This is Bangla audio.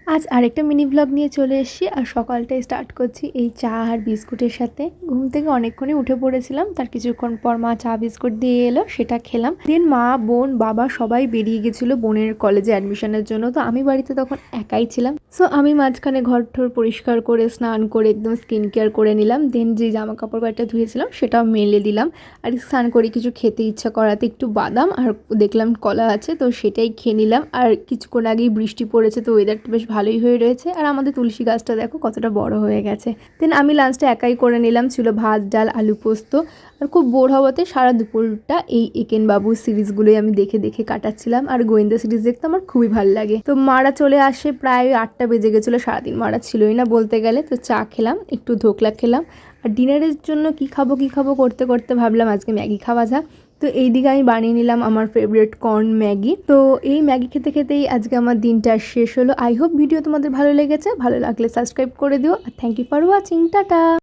আজ আরেকটা মিনি ব্লগ নিয়ে চলে এসেছি আর সকালটাই স্টার্ট করছি এই চা আর বিস্কুটের সাথে। ঘুম থেকে অনেকক্ষণই উঠে পড়েছিলাম, তার কিছুক্ষণ পর মা চা বিস্কুট দিয়ে এলো, সেটা খেলাম। দেন মা, বোন, বাবা সবাই বেরিয়ে গেছিলো বোনের কলেজে অ্যাডমিশনের জন্য। তো আমি বাড়িতে তখন একাই ছিলাম। সো আমি মাঝখানে ঘর ঠর পরিষ্কার করে স্নান করে একদম স্কিন কেয়ার করে নিলাম। দেন যে জামা কাপড় কয়েকটা ধুয়েছিলাম সেটাও মেলে দিলাম। আর স্নান করে কিছু খেতে ইচ্ছা করাতে একটু বাদাম আর দেখলাম কলা আছে, তো সেটাই খেয়ে নিলাম। আর কিছুক্ষণ আগেই বৃষ্টি পড়েছে, তো ওয়েদারটা বেশ ভালোই হয়ে রয়েছে। আর আমাদের তুলসী গাছটা দেখো কতটা বড় হয়ে গেছে। দেন আমি লাঞ্চটা একাই করে নিলাম, ছিল ভাত, ডাল, আলু পোস্ত। আর খুব বোর হওয়াতে সারা দুপুরটা এই একেন বাবু সিরিজগুলোই আমি দেখে দেখে কাটাচ্ছিলাম। আর গোয়েন্দা সিরিজ দেখতে আমার খুবই ভালো লাগে। তো মারা চলে আসে প্রায় 8টা বেজে গেছিলো, সারাদিন মারা ছিলই না বলতে গেলে। তো চা খেলাম, একটু ধোকলা খেলাম। আর ডিনারের জন্য কি খাবো করতে করতে ভাবলাম আজকে ম্যাগি খাওয়া যাক। তো এই দিকে আমি বানিয়ে নিলাম আমার ফেভারিট কর্ন ম্যাগি। তো এই ম্যাগি খেতে খেতেই আজকে আমার দিনটা শেষ হলো। আই হোপ ভিডিও তোমাদের ভালো লেগেছে। ভালো লাগলে সাবস্ক্রাইব করে দিও। আর thank you for watching. Tata.